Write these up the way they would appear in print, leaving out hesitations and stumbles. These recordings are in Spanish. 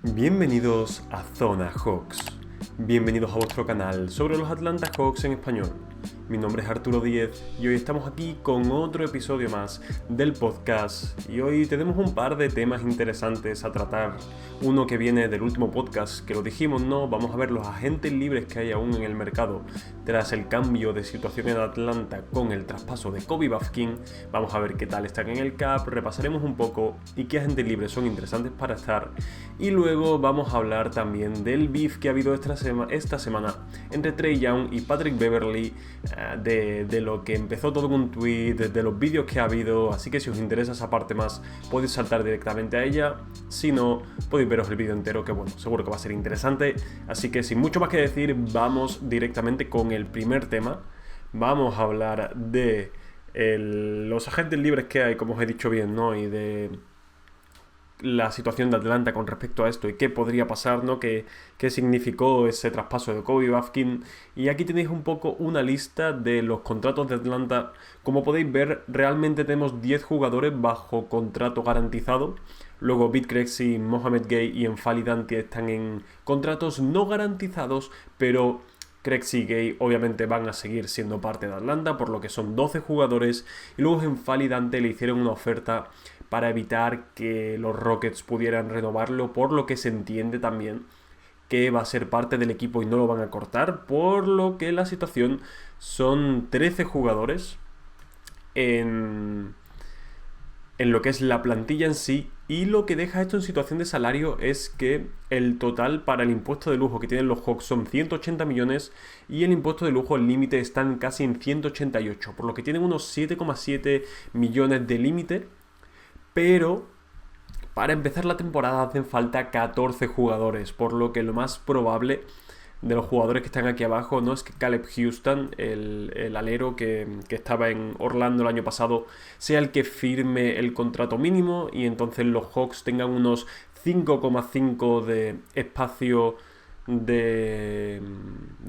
Bienvenidos a Zona Hawks. Bienvenidos a vuestro canal sobre los Atlanta Hawks en español. Mi nombre es Arturo Díez y hoy estamos aquí con otro episodio más del podcast y hoy tenemos un par de temas interesantes a tratar. Uno que viene del último podcast, que lo dijimos, ¿no? Vamos a ver los agentes libres que hay aún en el mercado tras el cambio de situación en Atlanta con el traspaso de Kobe Bufkin. Vamos a ver qué tal están en el cap, repasaremos un poco y qué agentes libres son interesantes para estar. Y luego vamos a hablar también del beef que ha habido esta semana entre Trae Young y Patrick Beverley, de lo que empezó todo con un tweet, de los vídeos que ha habido. Así que si os interesa esa parte más, podéis saltar directamente a ella. Si no, podéis veros el vídeo entero, que bueno, seguro que va a ser interesante. Así que sin mucho más que decir, vamos directamente con el primer tema. Vamos a hablar de los agentes libres que hay, como os he dicho bien, ¿no? Y de la situación de Atlanta con respecto a esto y qué podría pasar, ¿no? ¿Qué significó ese traspaso de Kobe Bufkin? Y aquí tenéis un poco una lista de los contratos de Atlanta. Como podéis ver, realmente tenemos 10 jugadores bajo contrato garantizado. Luego Bit Crexy, Mohamed Gay y N'Faly Dante están en contratos no garantizados, pero Crexy y Gay obviamente van a seguir siendo parte de Atlanta, por lo que son 12 jugadores. Y luego N'Faly Dante le hicieron una oferta para evitar que los Rockets pudieran renovarlo, por lo que se entiende también que va a ser parte del equipo y no lo van a cortar, por lo que la situación son 13 jugadores en lo que es la plantilla en sí, y lo que deja esto en situación de salario es que el total para el impuesto de lujo que tienen los Hawks son 180 millones y el impuesto de lujo, el límite, están casi en 188, por lo que tienen unos 7,7 millones de límite. Pero para empezar la temporada hacen falta 14 jugadores, por lo que lo más probable de los jugadores que están aquí abajo, ¿no?, es que Caleb Houstan, el alero que estaba en Orlando el año pasado, sea el que firme el contrato mínimo y entonces los Hawks tengan unos 5,5 de espacio de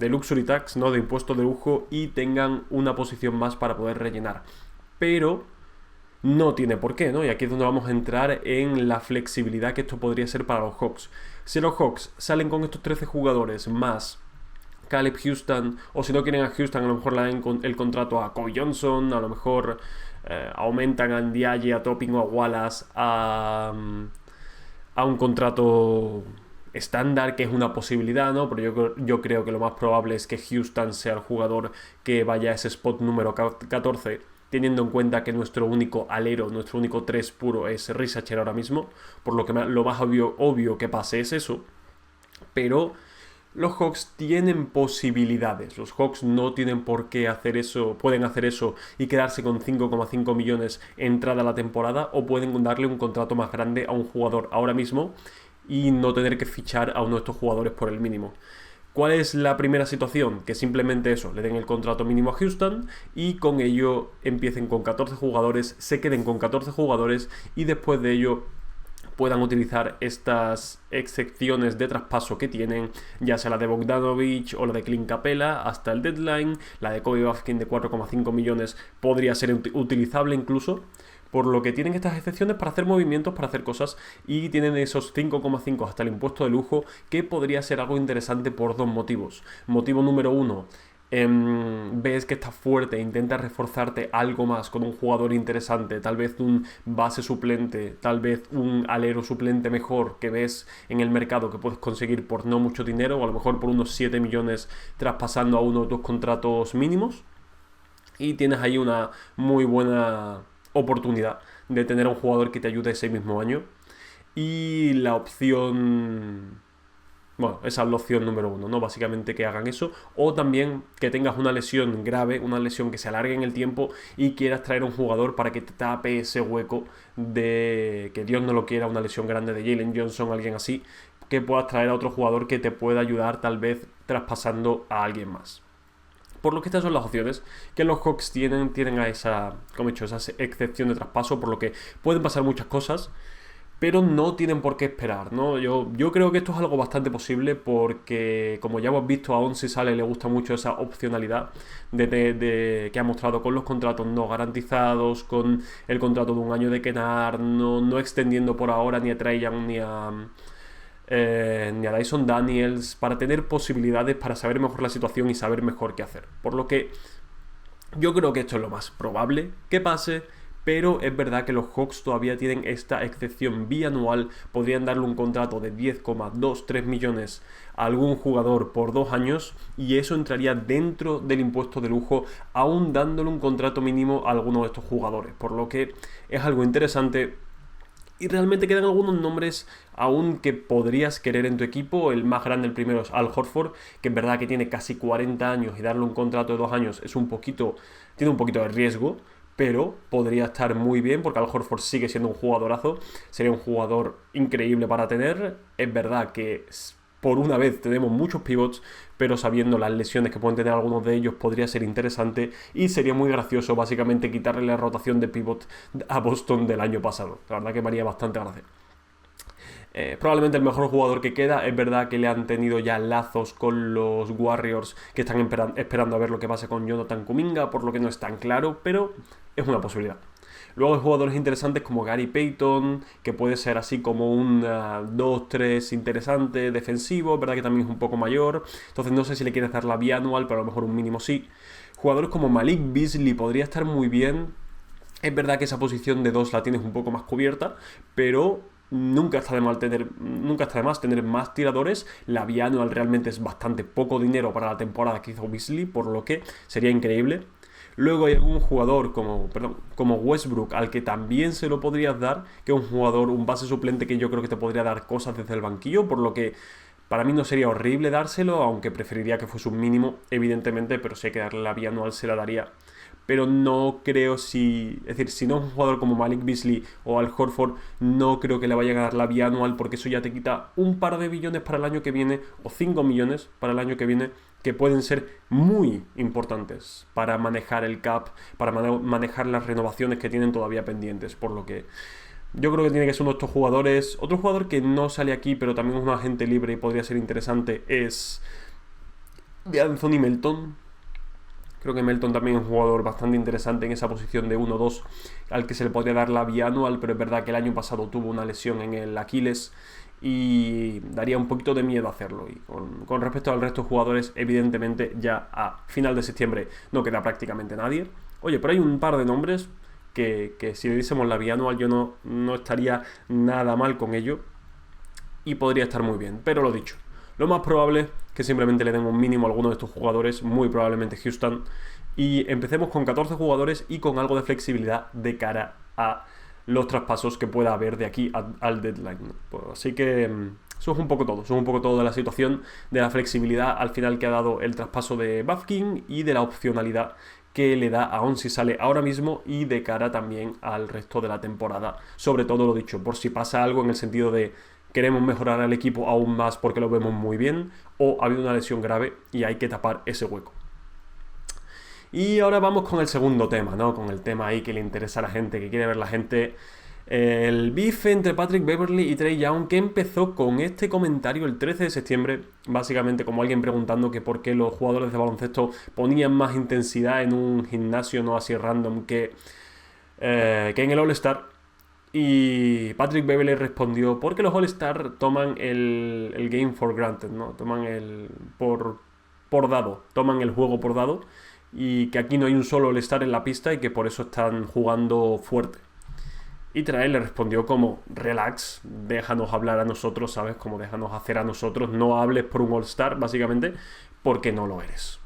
luxury tax, ¿no?, de impuesto de lujo, y tengan una posición más para poder rellenar. Pero no tiene por qué, ¿no? Y aquí es donde vamos a entrar en la flexibilidad que esto podría ser para los Hawks. Si los Hawks salen con estos 13 jugadores más Caleb Houstan, o si no quieren a Houstan, a lo mejor le dan el contrato a Kobe Johnson, a lo mejor aumentan a Ndiaye, a Topping o a Wallace a un contrato estándar, que es una posibilidad, ¿no? Pero yo creo que lo más probable es que Houstan sea el jugador que vaya a ese spot número 14, teniendo en cuenta que nuestro único alero, nuestro único 3 puro es Risacher ahora mismo, por lo que lo más obvio que pase es eso. Pero los Hawks tienen posibilidades. Los Hawks no tienen por qué hacer eso, pueden hacer eso y quedarse con 5,5 millones entrada a la temporada, o pueden darle un contrato más grande a un jugador ahora mismo y no tener que fichar a uno de estos jugadores por el mínimo. ¿Cuál es la primera situación? Que simplemente eso, le den el contrato mínimo a Houston y con ello empiecen con 14 jugadores, se queden con 14 jugadores y después de ello puedan utilizar estas excepciones de traspaso que tienen, ya sea la de Bogdanovic o la de Clint Capela hasta el deadline. La de Kobe Bufkin de 4,5 millones podría ser utilizable incluso, por lo que tienen estas excepciones para hacer movimientos, para hacer cosas, y tienen esos 5,5 hasta el impuesto de lujo, que podría ser algo interesante por dos motivos. Motivo número uno, ves que estás fuerte, intentas reforzarte algo más con un jugador interesante, tal vez un base suplente, tal vez un alero suplente mejor que ves en el mercado que puedes conseguir por no mucho dinero, o a lo mejor por unos 7 millones traspasando a uno de tus contratos mínimos, y tienes ahí una muy buena oportunidad de tener a un jugador que te ayude ese mismo año. Y la opción, bueno, esa es la opción número uno, ¿no? Básicamente que hagan eso, o también que tengas una lesión grave, una lesión que se alargue en el tiempo y quieras traer a un jugador para que te tape ese hueco de, que Dios no lo quiera, una lesión grande de Jalen Johnson, alguien así, que puedas traer a otro jugador que te pueda ayudar tal vez traspasando a alguien más. Por lo que estas son las opciones que los Hawks tienen a esa, como he dicho, esa excepción de traspaso, por lo que pueden pasar muchas cosas, pero no tienen por qué esperar, ¿no? Yo creo que esto es algo bastante posible porque, como ya hemos visto, a Onsi Sale le gusta mucho esa opcionalidad que ha mostrado con los contratos no garantizados, con el contrato de un año de Kennard, no extendiendo por ahora ni a Trae Young ni a Dyson Daniels, para tener posibilidades, para saber mejor la situación y saber mejor qué hacer. Por lo que yo creo que esto es lo más probable que pase, pero es verdad que los Hawks todavía tienen esta excepción bianual. Podrían darle un contrato de 10,23 millones a algún jugador por 2 años y eso entraría dentro del impuesto de lujo, aún dándole un contrato mínimo a alguno de estos jugadores. Por lo que es algo interesante. Y realmente quedan algunos nombres aún que podrías querer en tu equipo. El más grande, el primero, es Al Horford, que en verdad que tiene casi 40 años y darle un contrato de 2 años es tiene un poquito de riesgo, pero podría estar muy bien porque Al Horford sigue siendo un jugadorazo, sería un jugador increíble para tener. Es verdad que por una vez tenemos muchos pivots, pero sabiendo las lesiones que pueden tener algunos de ellos podría ser interesante y sería muy gracioso básicamente quitarle la rotación de pivot a Boston del año pasado. La verdad que me haría bastante gracia. Probablemente el mejor jugador que queda. Es verdad que le han tenido ya lazos con los Warriors, que están esperando a ver lo que pasa con Jonathan Kuminga, por lo que no es tan claro, pero es una posibilidad. Luego hay jugadores interesantes como Gary Payton, que puede ser así como un 2-3 interesante defensivo, es verdad que también es un poco mayor, entonces no sé si le quieres dar la bianual, pero a lo mejor un mínimo sí. Jugadores como Malik Beasley podría estar muy bien. Es verdad que esa posición de 2 la tienes un poco más cubierta, pero nunca está de más tener más tiradores. La bianual realmente es bastante poco dinero para la temporada que hizo Beasley, por lo que sería increíble. Luego hay algún jugador como Westbrook, al que también se lo podrías dar, que es un jugador, un base suplente que yo creo que te podría dar cosas desde el banquillo, por lo que para mí no sería horrible dárselo, aunque preferiría que fuese un mínimo, evidentemente, pero si hay que darle la bianual se la daría. Pero no creo si no es un jugador como Malik Beasley o Al Horford, no creo que le vayan a dar la bianual, porque eso ya te quita un par de billones para el año que viene, o 5 millones para el año que viene, que pueden ser muy importantes para manejar el cap, para manejar las renovaciones que tienen todavía pendientes, por lo que yo creo que tiene que ser uno de estos jugadores. Otro jugador que no sale aquí, pero también es un agente libre y podría ser interesante, es de Anthony Melton. Creo que Melton también es un jugador bastante interesante en esa posición de 1-2, al que se le podría dar la bianual, pero es verdad que el año pasado tuvo una lesión en el Aquiles y daría un poquito de miedo hacerlo. Y con respecto al resto de jugadores, evidentemente ya a final de septiembre no queda prácticamente nadie. Oye, pero hay un par de nombres que si le diésemos la bianual yo no estaría nada mal con ello y podría estar muy bien, pero lo dicho. Lo más probable es que simplemente le den un mínimo a alguno de estos jugadores, muy probablemente Houston, y empecemos con 14 jugadores y con algo de flexibilidad de cara a los traspasos que pueda haber de aquí al deadline. Pues así que eso es un poco todo de la situación, de la flexibilidad al final que ha dado el traspaso de Bafkin y de la opcionalidad que le da a si sale ahora mismo y de cara también al resto de la temporada. Sobre todo lo dicho, por si pasa algo en el sentido de queremos mejorar al equipo aún más porque lo vemos muy bien, o ha habido una lesión grave y hay que tapar ese hueco. Y ahora vamos con el segundo tema, ¿no? Con el tema ahí que le interesa a la gente, que quiere ver la gente. El beef entre Patrick Beverley y Trae Young, que empezó con este comentario el 13 de septiembre, básicamente como alguien preguntando que por qué los jugadores de baloncesto ponían más intensidad en un gimnasio no así random que en el All-Star. Y Patrick Beverley respondió, porque los All-Star toman el game for granted, ¿no? Toman por dado, toman el juego por dado, y que aquí no hay un solo All-Star en la pista y que por eso están jugando fuerte. Y Trae le respondió como, relax, déjanos hablar a nosotros, ¿sabes? Como déjanos hacer a nosotros, no hables por un All-Star, básicamente, porque no lo eres.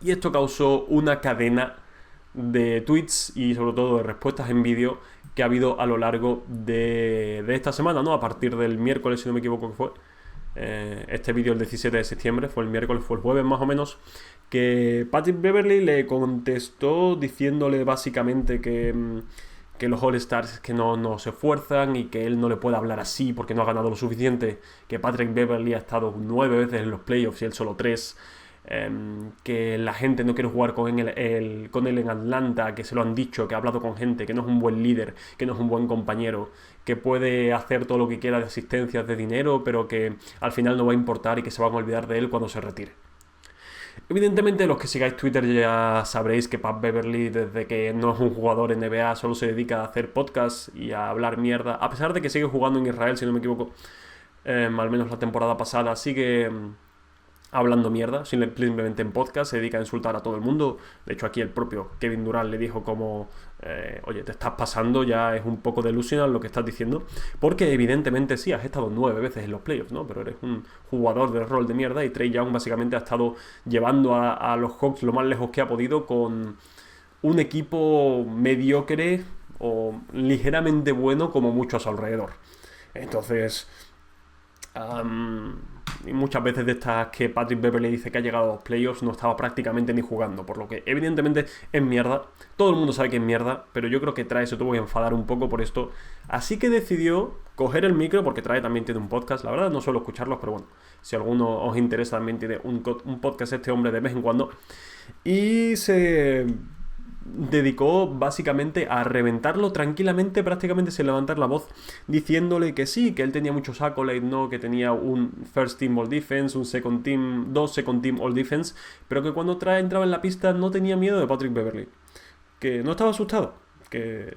Y esto causó una cadena de tweets y sobre todo de respuestas en vídeo que ha habido a lo largo de esta semana, ¿no? A partir del miércoles, si no me equivoco que fue. Este vídeo el 17 de septiembre, fue el miércoles, fue el jueves más o menos, que Patrick Beverley le contestó diciéndole básicamente que los All-Stars que no se esfuerzan y que él no le puede hablar así porque no ha ganado lo suficiente, que Patrick Beverley ha estado 9 veces en los playoffs y él solo 3, que la gente no quiere jugar con él en Atlanta, que se lo han dicho, que ha hablado con gente, que no es un buen líder, que no es un buen compañero, que puede hacer todo lo que quiera de asistencias, de dinero, pero que al final no va a importar y que se van a olvidar de él cuando se retire. Evidentemente los que sigáis Twitter ya sabréis que Pat Beverley, desde que no es un jugador NBA, solo se dedica a hacer podcasts y a hablar mierda, a pesar de que sigue jugando en Israel, si no me equivoco. al menos la temporada pasada, sigue hablando mierda, simplemente en podcast, se dedica a insultar a todo el mundo. De hecho, aquí el propio Kevin Durant le dijo como, oye, te estás pasando, ya es un poco delusional lo que estás diciendo, porque evidentemente sí, has estado 9 veces en los playoffs, ¿no? Pero eres un jugador de rol de mierda y Trae Young básicamente ha estado llevando a los Hawks lo más lejos que ha podido con un equipo mediocre o ligeramente bueno como mucho a su alrededor. Entonces, y muchas veces de estas que Patrick Beverley dice que ha llegado a los playoffs no estaba prácticamente ni jugando, por lo que evidentemente es mierda. Todo el mundo sabe que es mierda, pero yo creo que Trae se tuvo que enfadar un poco por esto. Así que decidió coger el micro, porque Trae también tiene un podcast. La verdad no suelo escucharlos, pero bueno, si alguno os interesa también tiene un podcast este hombre de vez en cuando. Y se dedicó básicamente a reventarlo tranquilamente, prácticamente sin levantar la voz, diciéndole que sí, que él tenía muchos accolades, ¿no? Que tenía un First Team All Defense, un Second Team, 2 Second Team All Defense, pero que cuando entraba en la pista no tenía miedo de Patrick Beverley, que no estaba asustado, que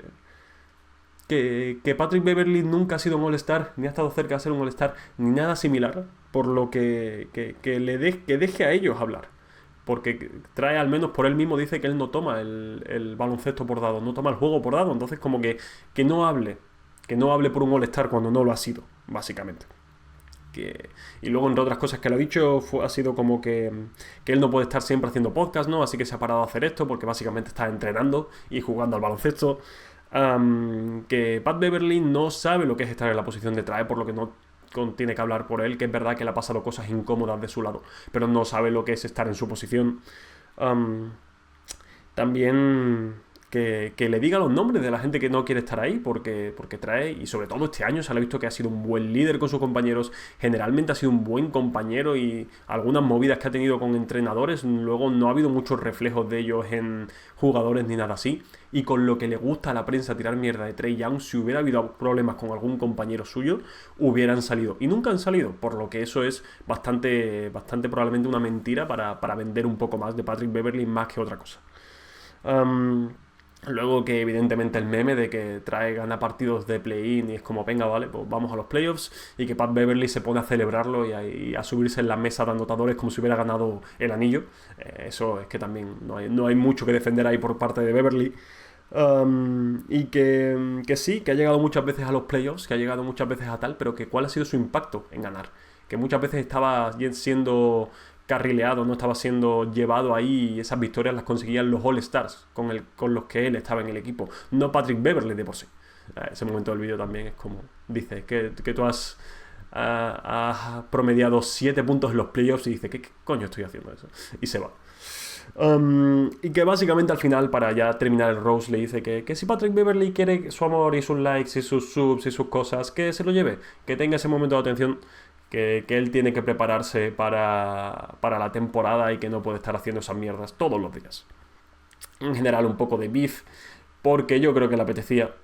Patrick Beverley nunca ha sido un All-Star, ni ha estado cerca de ser un All-Star, ni nada similar, por lo que deje a ellos hablar. Porque Trae, al menos por él mismo, dice que él no toma el baloncesto por dado, no toma el juego por dado, entonces como que no hable por un All-Star cuando no lo ha sido, básicamente. Y luego, entre otras cosas que lo ha dicho, ha sido como que él no puede estar siempre haciendo podcast, ¿no? Así que se ha parado a hacer esto porque básicamente está entrenando y jugando al baloncesto. Que Pat Beverley no sabe lo que es estar en la posición de Trae, por lo que no tiene que hablar por él, que es verdad que le ha pasado cosas incómodas de su lado, pero no sabe lo que es estar en su posición. También que le diga los nombres de la gente que no quiere estar ahí, porque Trae, y sobre todo este año se le ha visto que ha sido un buen líder con sus compañeros, generalmente ha sido un buen compañero, y algunas movidas que ha tenido con entrenadores, luego no ha habido muchos reflejos de ellos en jugadores ni nada así, y con lo que le gusta a la prensa tirar mierda de Trae Young, si hubiera habido problemas con algún compañero suyo, hubieran salido, y nunca han salido, por lo que eso es bastante probablemente una mentira para vender un poco más de Patrick Beverley más que otra cosa. Luego que evidentemente el meme de que Trae gana partidos de play-in y es como, venga, vale, pues vamos a los playoffs, y que Pat Beverley se pone a celebrarlo y a subirse en la mesa de anotadores como si hubiera ganado el anillo. Eso es que también no hay mucho que defender ahí por parte de Beverley. Y que sí, que ha llegado muchas veces a los playoffs, que ha llegado muchas veces a tal, pero que cuál ha sido su impacto en ganar. Que muchas veces estaba siendo carrileado, no estaba siendo llevado ahí, y esas victorias las conseguían los All-Stars con los que él estaba en el equipo, no Patrick Beverley de por sí. Ese momento del vídeo también es como, dice que tú has promediado 7 puntos en los playoffs, y dice, ¿qué coño estoy haciendo eso? Y se va. Y que básicamente al final, para ya terminar el roast, le dice que si Patrick Beverley quiere su amor y sus likes y sus subs y sus cosas, que se lo lleve, que tenga ese momento de atención, que él tiene que prepararse para la temporada y que no puede estar haciendo esas mierdas todos los días. En general, un poco de beef, porque yo creo que le apetecía.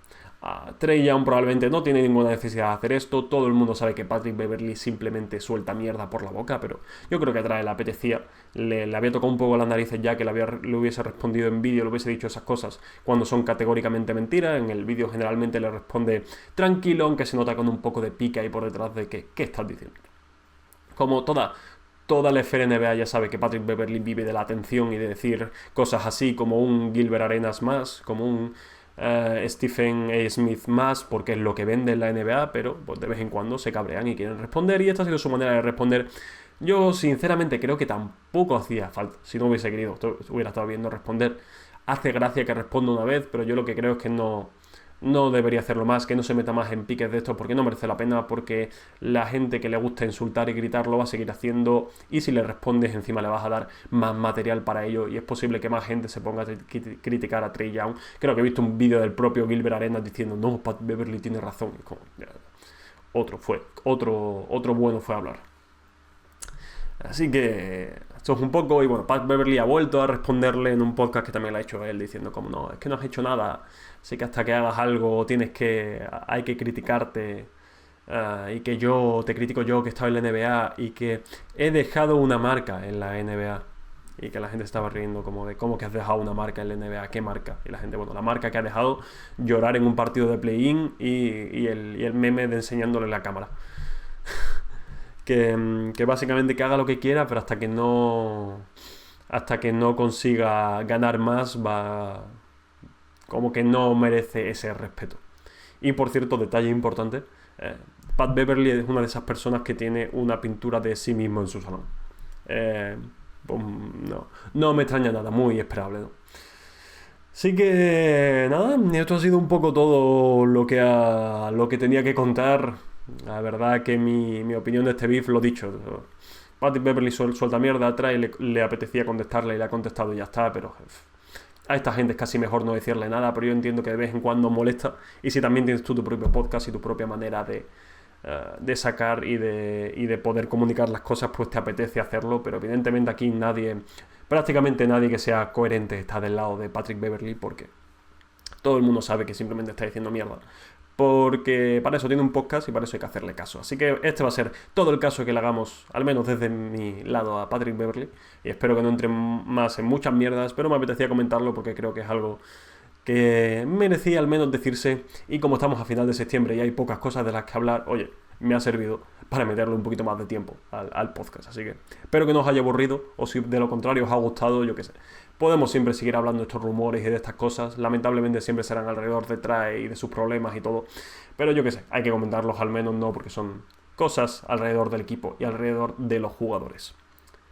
Trae Young probablemente no tiene ninguna necesidad de hacer esto. Todo el mundo sabe que Patrick Beverley simplemente suelta mierda por la boca, pero yo creo que a Trae le apetecía. Le había tocado un poco las narices ya que le hubiese respondido en vídeo, le hubiese dicho esas cosas cuando son categóricamente mentiras. En el vídeo generalmente le responde tranquilo, aunque se nota con un poco de pique ahí por detrás de que, ¿qué estás diciendo? Como toda la esfera NBA ya sabe que Patrick Beverley vive de la atención y de decir cosas así, como un Gilbert Arenas más, como un Stephen A. Smith más, porque es lo que vende en la NBA, pero pues de vez en cuando se cabrean y quieren responder, y esta ha sido su manera de responder. Yo sinceramente creo que tampoco hacía falta, si no hubiese querido, hubiera estado viendo responder. Hace gracia que responda una vez, pero yo lo que creo es que no debería hacerlo más, que no se meta más en piques de estos, porque no merece la pena, porque la gente que le gusta insultar y gritar lo va a seguir haciendo, y si le respondes encima le vas a dar más material para ello, y es posible que más gente se ponga a criticar a Trae Young. Creo que he visto un vídeo del propio Gilbert Arenas diciendo, no, Pat Beverley tiene razón, y como, otro bueno fue a hablar. Así que esto es un poco, y bueno, Pat Beverley ha vuelto a responderle en un podcast que también lo ha hecho él, diciendo como, no, es que no has hecho nada, así que hasta que hagas algo hay que criticarte, y que yo te critico, yo que he estado en la NBA y que he dejado una marca en la NBA, y que la gente estaba riendo como de cómo que has dejado una marca en la NBA, ¿qué marca? Y la gente, bueno, la marca que ha dejado llorar en un partido de play-in y el meme de enseñándole la cámara. que básicamente que haga lo que quiera, pero hasta que no consiga ganar más, va como que no merece ese respeto. Y por cierto, detalle importante, Pat Beverly es una de esas personas que tiene una pintura de sí mismo en su salón. Eh, pues, no me extraña nada, muy esperable, ¿no? Así que nada, esto ha sido un poco todo lo que tenía que contar. La verdad que mi opinión de este beef, lo dicho. Patrick Beverly suelta mierda atrás y le apetecía contestarle y le ha contestado y ya está, pero a esta gente es casi mejor no decirle nada, pero yo entiendo que de vez en cuando molesta. Y si también tienes tú tu propio podcast y tu propia manera de sacar y de poder comunicar las cosas, pues te apetece hacerlo, pero evidentemente aquí prácticamente nadie que sea coherente está del lado de Patrick Beverly, porque todo el mundo sabe que simplemente está diciendo mierda. Porque para eso tiene un podcast y para eso hay que hacerle caso. Así que este va a ser todo el caso que le hagamos, al menos desde mi lado, a Patrick Beverly. Y espero que no entre más en muchas mierdas, pero me apetecía comentarlo porque creo que es algo que merecía al menos decirse. Y como estamos a final de septiembre y hay pocas cosas de las que hablar, oye, me ha servido para meterle un poquito más de tiempo al podcast. Así que espero que no os haya aburrido, o si de lo contrario os ha gustado, yo qué sé. Podemos siempre seguir hablando de estos rumores y de estas cosas. Lamentablemente siempre serán alrededor de Trae y de sus problemas y todo. Pero yo qué sé, hay que comentarlos al menos, no, porque son cosas alrededor del equipo y alrededor de los jugadores.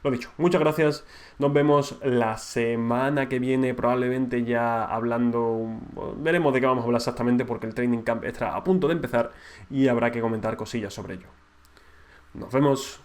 Lo dicho, muchas gracias. Nos vemos la semana que viene, probablemente ya hablando. Veremos de qué vamos a hablar exactamente, porque el training camp estará a punto de empezar y habrá que comentar cosillas sobre ello. Nos vemos.